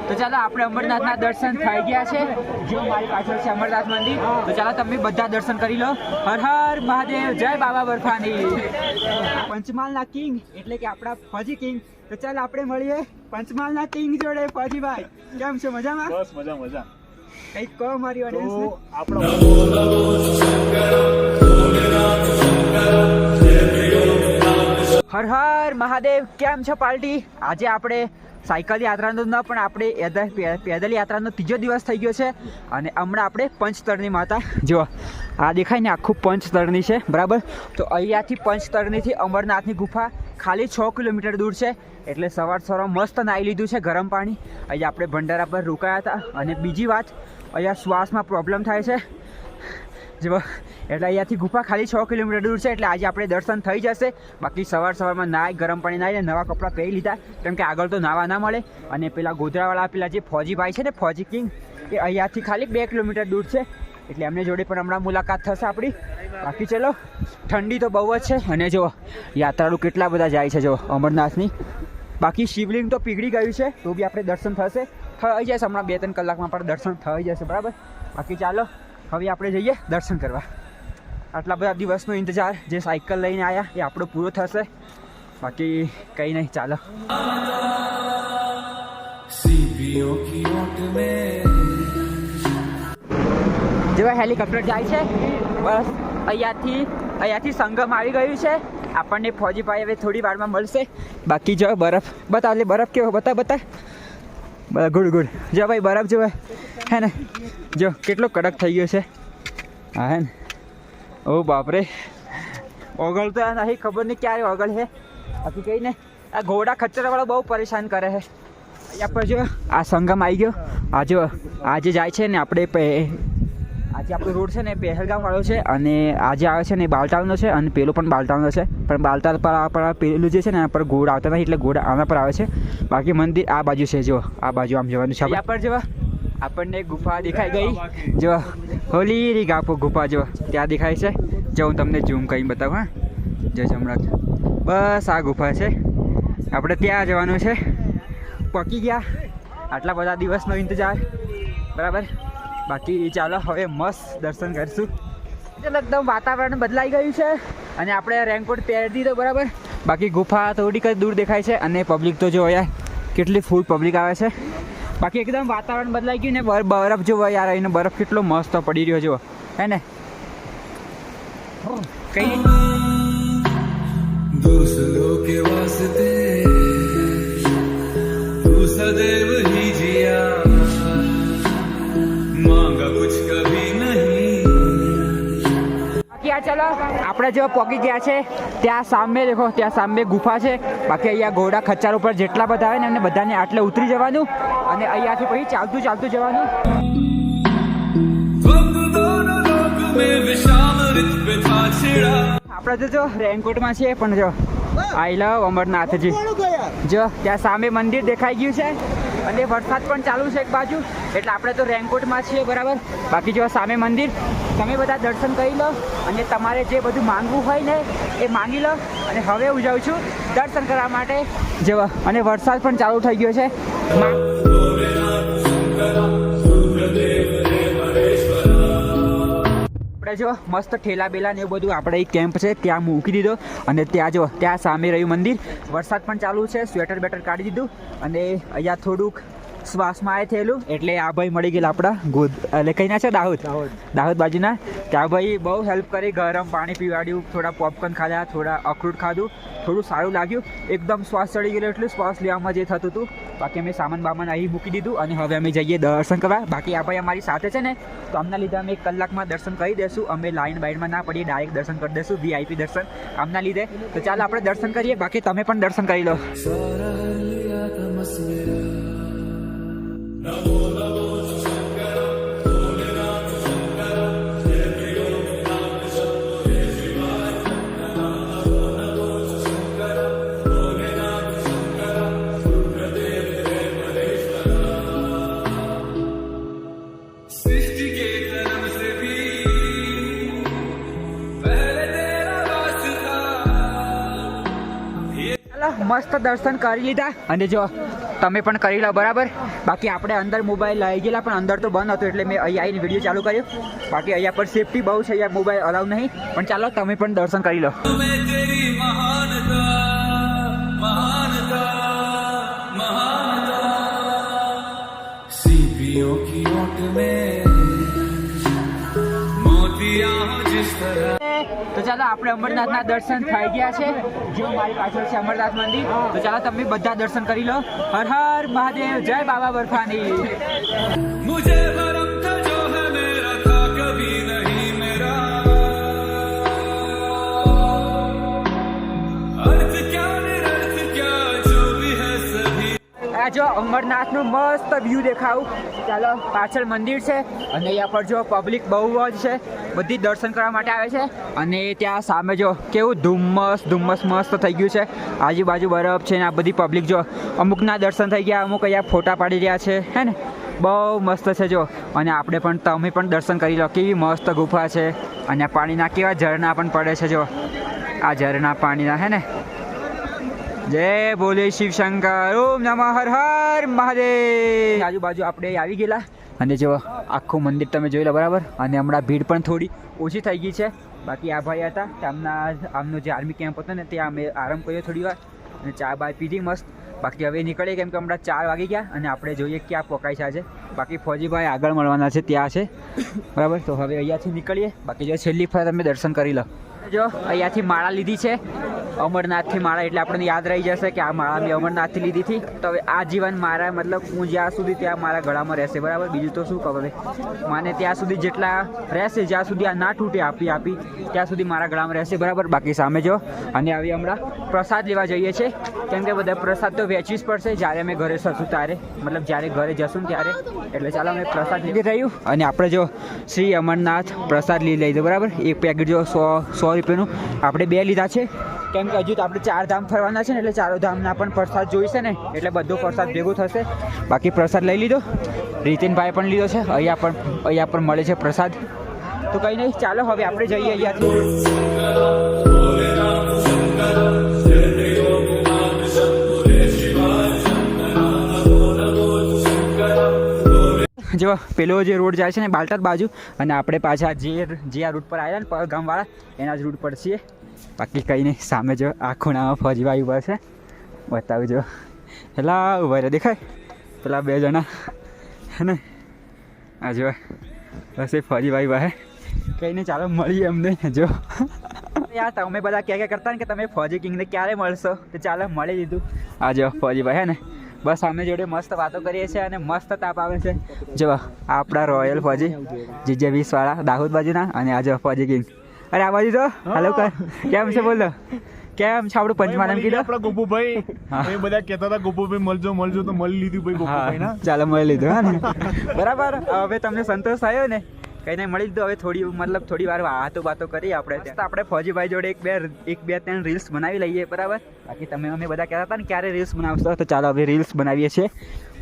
તો ચાલો આપણે અમરનાથના દર્શન થઈ ગયા છે. જો મારી પાછળ છે અમરનાથ મંદિર. તો ચાલો તમે બધા દર્શન કરી લો. હર હર મહાદેવ, જય બાબા બરફાની. પંચમહાલના કિંગ એટલે કે આપણા ફોજી કિંગ. તો ચાલ આપણે મળીએ પંચમહાલના કિંગ જોડે. ફોજીભાઈ કેમ છો? મજામાં? બસ મજા મજા. કઈક કહો મારી ઓડિયન્સને. હર હર મહાદેવ, કેમ છો પાર્ટી? આજે આપણે સાયકલ યાત્રાનો ન પણ આપણે પેદલ યાત્રાનો ત્રીજો દિવસ થઈ ગયો છે. અને હમણાં આપણે પંચતરણી માતા જો આ દેખાય ને આખું પંચતરણી છે બરાબર. તો અહીંયાથી પંચતરણીથી અમરનાથની ગુફા ખાલી 6 કિલોમીટર દૂર છે. એટલે સવારમાં મસ્ત નાહી લીધું છે ગરમ પાણી. અહીંયા આપણે ભંડારા પર રોકાયા હતા. અને બીજી વાત, અહીંયા શ્વાસમાં પ્રોબ્લેમ થાય છે જો એટલે અહીંયાથી ગુફા ખાલી 6 કિલોમીટર દૂર છે. એટલે આજે આપણે દર્શન થઈ જશે. બાકી સવારમાં નાહી ગરમ પાણી નાહીને નવા કપડાં પહેરી લીધા, કેમ કે આગળ તો નાવા ના મળે. અને પેલા ગોધરાવાળા પેલા જે ફોજીભાઈ છે ને, ફોજી કિંગ, એ અહીંયાથી ખાલી 2 કિલોમીટર દૂર છે. એટલે એમની જોડે પણ હમણાં મુલાકાત થશે આપણી. બાકી ચલો, ઠંડી તો બહુ જ છે. અને જો યાત્રાળુ કેટલા બધા જાય છે જો અમરનાથની. બાકી શિવલિંગ તો પીગળી ગયું છે, તો બી આપણે દર્શન થશે. થઈ જશે હમણાં 2-3 કલાકમાં પણ દર્શન થઈ જશે બરાબર. બાકી ચાલો હવે આપણે જઈએ દર્શન કરવા. આટલા બધા દિવસનો ઇંતજાર જે સાયકલ લઈને આવ્યા એ આપણો પૂરો થશે. બાકી કંઈ નહીં, ચાલો. જેવા હેલિકોપ્ટર જાય છે બસ અહીંયાથી સંગમ આવી ગયું છે. આપણને ફોજીભાઈ હવે થોડી વારમાં મળશે. બાકી જો બરફ બતાવ, એટલે બરફ કેવો બતા. Good good. જો ભાઈ બરફ જો હે ને, જો કેટલો કડક થઈ ગયો છે. હા હે ને. ઓ બાપરે, ઓગળ તો નહીં, ખબર નહીં ક્યારે ઓગળ છે. બાકી કંઈ ને, આ ઘોડા ખચ્ચરવાળો બહુ પરેશાન કરે છે. અહીંયા પર જો આ સંગમ આવી ગયો. આજે જાય છે ને આપણે આજે આપણો રોડ છે ને પહેલગામ વાળો છે. અને આજે આવે છે ને બાલટાલનો છે. અને પેલો પણ બાલટાલનો છે. પણ બાલટાલ પર પેલું જે છે ને એના પર ઘોડા આવતા નથી, એટલે ઘોડા આના પર આવે છે. બાકી મંદિર આ બાજુ છે. જો આ બાજુ આમ જવાનું છે. અહીંયા પર જો આપણને ગુફા દેખાઈ ગઈ. જો હોલી ગાપો ગુફા જો ત્યાં દેખાય છે. જો હું તમને ઝૂમ કરીને બતાવું. હા જો હમણાં બસ આ ગુફા છે. આપણે ત્યાં જવાનું છે. પકી ગયા આટલા બધા દિવસનો ઇંતજાર બરાબર. બાકી ચાલો હવે મસ્ત દર્શન કરીશું. એટલે એકદમ વાતાવરણ બદલાઈ ગયું છે. અને આપણે રેનકોટ પહેરી દીધો બરાબર. બાકી ગુફા થોડીક જ દૂર દેખાય છે. અને પબ્લિક તો જો યાર કેટલી ફૂલ પબ્લિક આવે છે. બાકી એકદમ વાતાવરણ બદલાઈ ગયું ને. બરફ જોવો યાર, અહીંનો બરફ કેટલો મસ્ત પડી રહ્યો જો હે ને. કઈ दूसरों के वास्ते तू सदैव ही जिया, मांगा कुछ कभी नहीं. ચાલો આપણે જો પહોંચી ગયા છે ત્યાં સામે દેખો, ત્યાં સામે ગુફા છે. બાકી અહીંયા ઘોડા ખચ્ચર ઉપર જેટલા બધા આવે ને એમને બધાને આટલે ઉતરી જવાનું. અને અહીંયાથી પછી ચાલતું જવાનું. આપણે તો જો રેનકોટમાં છીએ, પણ જો આઈ લવ અમરનાથજી. જો ત્યાં સામે મંદિર દેખાઈ ગયું છે. અને વરસાદ પણ ચાલુ છે એક બાજુ, એટલે આપણે તો રેનકોટમાં છીએ બરાબર. બાકી જો સામે મંદિર, તમે બધા દર્શન કરી લો. અને તમારે જે બધું માંગવું હોય ને એ માંગી લો. અને હવે હું જાઉં છું દર્શન કરવા માટે. જો અને વરસાદ પણ ચાલુ થઈ ગયો છે. આપણે જો મસ્ત ઠેલા બેલા ને એવું બધું આપણે એક કેમ્પ છે ત્યાં મૂકી દીધો. અને ત્યાં જો ત્યાં સામે રહ્યું મંદિર. વરસાદ પણ ચાલુ છે, સ્વેટર બેટર કાઢી દીધું. અને અહીંયા થોડુંક શ્વાસમાં એ થયેલું. એટલે આ ભાઈ મળી ગયેલા આપણા એટલે કઈ ના છે દાહોદ બાજુના. ત્યાં ભાઈ બહુ હેલ્પ કરી, ગરમ પાણી પીવાડ્યું, થોડા પોપકોર્ન ખાધા, થોડા અખરોટ ખાધું. થોડું સારું લાગ્યું. એકદમ શ્વાસ ચડી ગયેલો એટલે શ્વાસ લેવામાં જે થતું હતું. બાકી અમે સામાન અહીં મૂકી દીધું. અને હવે અમે જઈએ દર્શન કરવા. બાકી આ ભાઈ અમારી સાથે છે ને, તો આમના લીધે અમે 1 કલાકમાં દર્શન કરી દઈશું. અમે લાઈન બાઈનમાં ના પડીએ, ડાયરેક્ટ દર્શન કરી દઈશું, VIP દર્શન આમના લીધે. તો ચાલો આપણે દર્શન કરીએ. બાકી તમે પણ દર્શન કરી લો. મસ્ત દર્શન કરી લીધા. અને જો તમે પણ કરી લો બરાબર. બાકી આપણે અંદર મોબાઈલ લઈ ગયેલા પણ અંદર તો બંધ હતું એટલે મેં અહીંયા આવીને વિડીયો ચાલુ કર્યો. બાકી અહીંયા પર સેફટી બહુ છે, અહીંયા મોબાઈલ અલાઉ નહીં. પણ ચાલો તમે પણ દર્શન કરી લો. मैं तेरी महानता महानता महानता सीपियों की ओट में मोतियां जिस तरह. તો ચાલો આપણે અમરનાથના દર્શન થઈ ગયા છે. જો મારી પાછળ છે અમરનાથ મંદિર. તો ચાલો તમે બધા દર્શન કરી લો. હર હર મહાદેવ, જય બાબા બર્ફાની. मुझे भरम था जो है मेरा था कभी नहीं मेरा अर्थ क्या निरर्थ क्या जो भी है सभी. આ જો અમરનાથનું મસ્ત વ્યૂ દેખાવું. ચાલો પાછળ મંદિર છે અને અહીંયા પર જો પબ્લિક બહુ જ છે, બધી દર્શન કરવા માટે આવે છે. અને ત્યાં સામે જો કેવું ધુમ્મસ મસ્ત થઈ ગયું છે, આજુબાજુ બરફ છે ને આ બધી પબ્લિક જો અમુકના દર્શન થઈ ગયા, અમુક અહીંયા ફોટા પાડી રહ્યા છે, હે ને બહુ મસ્ત છે જો. અને આપણે પણ તમે પણ દર્શન કરી લો. કેવી મસ્ત ગુફા છે અને પાણીના કેવા ઝરણા પણ પડે છે જો, આ ઝરણા પાણીના, હે ને. જય બોલે શિવ શંકર, ઓમ નમઃ હર હર મહાદેવ. આજુબાજુ આપણે આવી ગયેલા અને જો આખું મંદિર તમે જોઈ લો બરાબર. અને હમણાં ભીડ પણ થોડી ઓછી થઈ ગઈ છે. બાકી આ ભાઈ હતા આમનો જે આર્મી કેમ્પ હતો ને ત્યાં અમે આરામ કર્યો થોડી વાર અને ચા બા પીધી મસ્ત. બાકી હવે નીકળીએ કેમ કે હમણાં 4 વાગી ગયા અને આપણે જોઈએ ક્યાં પોકાય છે આજે. બાકી ફોજીભાઈ આગળ મળવાના છે, ત્યાં છે બરાબર. તો હવે અહીંયાથી નીકળીએ. બાકી જો છેલ્લી ફર તમે દર્શન કરી લો. જો અહીંયાથી માળા લીધી છે અમરનાથથી માળા, એટલે આપણને યાદ રહી જશે કે આ માળા મેં અમરનાથથી લીધી હતી. તો હવે આ જીવન મારા મતલબ હું જ્યાં સુધી ત્યાં મારા ગળામાં રહેશે બરાબર. બીજું તો શું ખબર મને ત્યાં સુધી જેટલા રહેશે, જ્યાં સુધી આ ના તૂટે આપી ત્યાં સુધી મારા ગળામાં રહેશે બરાબર. બાકી સામે જો અને આવી હમણાં પ્રસાદ લેવા જઈએ છીએ કેમ કે બધા પ્રસાદ તો વેચવી જ પડશે જ્યારે અમે ઘરે જશું ત્યારે, મતલબ જ્યારે ઘરે જશું ને ત્યારે. એટલે ચાલો અમે પ્રસાદ લીધી રહ્યું અને આપણે જો શ્રી અમરનાથ પ્રસાદ લઈ દો બરાબર. એક પેકેટ જો 100 રૂપિયાનું આપણે 2 લીધા છે કેમ કે હજુ તો આપણે 4 ધામ ફરવાના છે ને, એટલે 4 ધામના પણ પ્રસાદ જોઈશે ને, એટલે બધો પ્રસાદ ભેગું થશે. બાકી પ્રસાદ લઈ લીધો, રીતિનભાઈ પણ લીધો છે. અહીંયા પણ મળે છે પ્રસાદ. તો કંઈ નહીં, ચાલો હવે આપણે જઈએ અહીંયાથી. જો પેલો જે રોડ જાય છે ને બાલટાદ બાજુ, અને આપણે પાછા જે આ રૂટ પર આવ્યા ને ગામવાળા એના જ રૂટ પર છીએ. બાકી કંઈ નહીં, સામે જો આ ખૂણામાં ફોજીભાઈ ઉભા છે, બતાવું જો પેલા ઉભા રહે દેખાય પેલા 2 જણા, હે ને. આ જો બસ એ ફોજીભાઈ ઉભા હે. કંઈ નહીં, ચાલો મળીએ અમને. જો યાર તમે બધા ક્યાં કરતા ને કે તમે ફોજી કિંગને ક્યારે મળશો, તો ચાલો મળી લીધું. આ જો ફોજીભાઈ હે ને, બસ અમે જોડે મસ્ત વાતો કરીએ છીએ અને મસ્ત તાપ આવે છે. જો આપણા રોયલ ફોજી જીજે 20 વાળા દાહોદ બાજુના, અને આ જો ફોજી કિંગ. અરે આ બાજુ તો હેલો કર, કેમ છે બોલો, કેમ છે આપણું પંચમાનમ કીધું આપણા ગોપુભાઈ. એ બધા કહેતા હતા ગોપુભાઈ મળજો તો મળી લીધું ભાઈ ગોપુભાઈ ના. ચાલો મળી લીધું હા ને બરાબર. હવે તમને સંતોષ થયો ને, કંઈ નહીં મળી લીધું. હવે થોડી વાર વાતો કરી આપણે ફોજીભાઈ જોડે એક બે ત્રણ રીલ્સ બનાવી લઈએ બરાબર. બાકી અમે બધા કહેતા હતા ને ક્યારે રીલ્સ બનાવશો, તો ચાલો હવે રીલ્સ બનાવીએ છીએ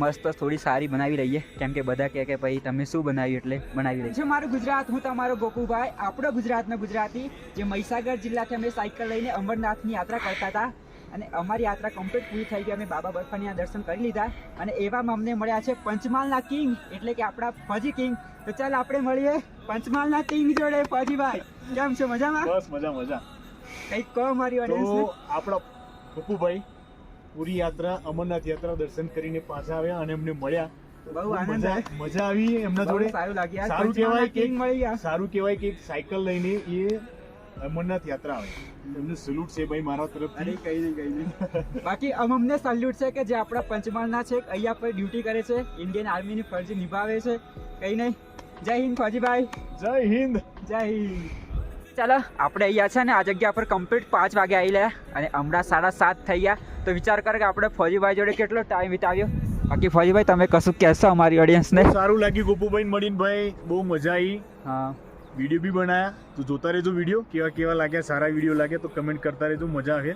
મસ્ત, થોડી સારી બનાવી લઈએ કેમ કે બધા કહે કે ભાઈ તમે શું બનાવ્યું એટલે બનાવી લઈએ. મારું ગુજરાત, હું તમારો ગોકુભાઈ, આપણો ગુજરાતનો ગુજરાતી, જે મહીસાગર જિલ્લાથી અમે સાયકલ લઈને અમરનાથની યાત્રા કરતા હતા અને અમારી યાત્રા કમ્પ્લીટ પૂરી થઈ ગઈ. અમે બાબા બર્ફાનીના દર્શન કરી લીધા અને એવામાં અમને મળ્યા છે પંચમહાલના કિંગ એટલે કે આપણા ફોજી કિંગ. તો ચાલ આપણે મળીએ પંચમહાલના કિંગ જોડે. ફોજીભાઈ કેમ છો, મજામાં? બસ મજા. કંઈક કહો મારી ઓડિયન્સને. તો આપણા ગોપુભાઈ પૂરી યાત્રા અમરનાથ યાત્રા દર્શન કરીને પાછા આવ્યા અને એમને મળ્યા. બહુ આનંદ મજા આવી એમના જોડે. સારું લાગ્યું. સારું કહેવાય કિંગ મળી ગયા. સારું કહેવાય કે સાયકલ લઈને એ અમરનાથ યાત્રા આવે. એમને સલ્યુટ છે ભાઈ મારા તરફથી. કઈ નહીં બાકી અમને સલ્યુટ છે કે જે આપણા પંચમહાલના છે અહીંયા પર ડ્યુટી કરે છે, ઇન્ડિયન આર્મીની ફરજ નિભાવે છે. કઈ નહીં, જય હિન્દ ફોજીભાઈ. જય હિન્દ. જય હિન્દ. ચાલો આપણે અહીંયા છે ને આ જગ્યા પર કમ્પ્લીટ 5 વાગે આવી લે અને હમણાં 7:30 થઈ ગયા. તો વિચાર કરે કે આપણે ફોજીભાઈ જોડે કેટલો ટાઈમ વિતાવ્યો. બાકી ફોજીભાઈ તમે કશું કહેશો અમારી ઓડિયન્સને? સારું લાગ્યું ગોપુભાઈ મળીને ભાઈ, બહુ મજા આવી. હા, વિડીયો બી બનાયા. તો જોતા રહેજો વિડીયો, કેવા કેવા લાગ્યા, સારા વિડીયો લાગ્યા તો કમેન્ટ કરતા રહેજો, મજા આવે.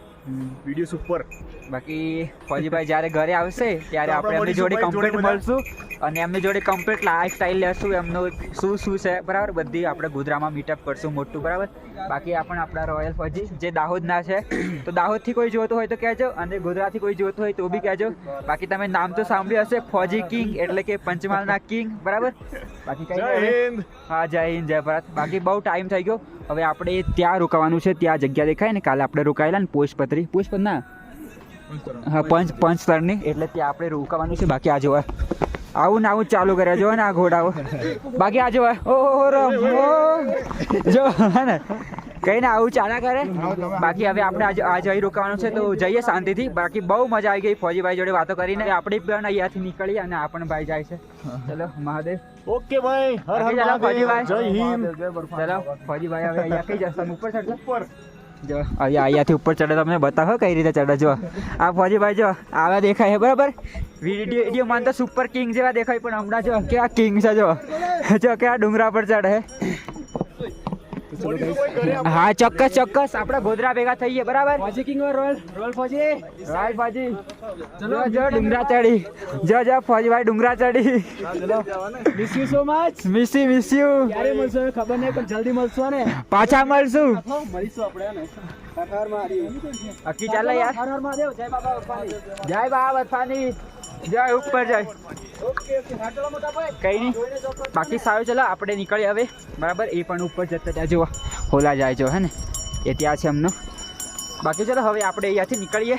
Video super. બાકી ફોજીભાઈ જ્યારે ઘરે આવશે ત્યારે તો આપણે એમની જોડે મળીશું ભાઈ, કમ્પ્લીટ જોડે મળશું અને એમની જોડે કમ્પ્લીટ લાઈફ સ્ટાઈલ લેશું, એમનું શું છે બરાબર, બધી આપણે ગોધરામાં મીટઅપ કરશું મોટું બરાબર. બાકી આપણે આપણા રોયલ ફોજી જે દાહોદના છે તો દાહોદથી કોઈ જોતું હોય તો કહેજો અને ગોધરાથી કોઈ જોતું હોય તો બી કહેજો. બાકી તમે નામ તો સાંભળ્યું હશે, ફોજી કિંગ એટલે કે પંચમહાલના કિંગ બરાબર. બાકી કઈ જય નહીં. હિન્દ. હા જય હિન્દ જય ભારત. બાકી બહુ ટાઈમ થઈ ગયો, હવે આપણે ત્યાં રોકાવાનું છે. ત્યાં જગ્યા દેખાય ને, કાલે આપણે રોકાયેલા ને પુષ્પત ના હા પંચતરની, એટલે ત્યાં આપણે રોકાવાનું છે. બાકી આ જોવા આવું ને આવું ચાલુ કરે જો ને આ ઘોડાઓ. બાકી આ જોવા ઓહો રમો જો હે ને કઈ ને આવું ચાલ્યા કરે. બાકી હવે આપણે આજે અહીં રોકાવાનું છે તો જઈએ શાંતિથી. બાકી બહુ મજા આવી ગઈ ફોજીભાઈ જોડે વાતો કરીને. આપણે પણ અહીંયાથી નીકળી અને આ પણ ભાઈ જાય છે. ચલો મહાદેવ. ઓકે ભાઈ, હર હર બાકી ચાલો મહાદેવ, ફોજીભાઈ. જય હિન્દ. ચલો ફોજીભાઈ હવે અહીંયા કઈ જશે ઉપર ચડશે જો અહીંયાથી ઉપર ચડે તમને બતાવો કઈ રીતે ચડે. જો આ ફોજીભાઈ જો આવા દેખાય છે બરાબર. વિડીયો માં તો સુપર કિંગ જેવા દેખાય પણ હમણાં જો કે આ કિંગ છે જો કે આ ડુંગરા પર ચડે. મળીશું ભાઈ ઘરે આપણે. હા ચોક્કસ ચોક્કસ આપણે ગોધરા ભેગા થઈએ બરાબર. ફોજી કિંગ રોયલ ફોજી રાય ફોજી જો ડુંગરા ચડી જો ફોજીભાઈ ડુંગરા ચડી. Miss you so much. Miss you ક્યારે મળશો ખબર નહીં પણ જલ્દી મળશો ને. પાછા મળશું. મળીશું આપણે ને. હર મહાદેવ. બાકી ચાલો યાર. હર હર મહાદેવ. જય બાબા બાપાની. જય બાબા બથાની જય ઉપર જય. ઓકે ઓકે ઘાટોળા મોટા ભાઈ. કઈ નહીં. બાકી સારું ચલો આપણે નીકળીએ હવે બરાબર. એ પણ ઉપર જતા ત્યાં જુઓ હોલા જાય જો હે ને એ ત્યાં છે એમનું. બાકી ચલો હવે આપણે અહીંયાથી નીકળીએ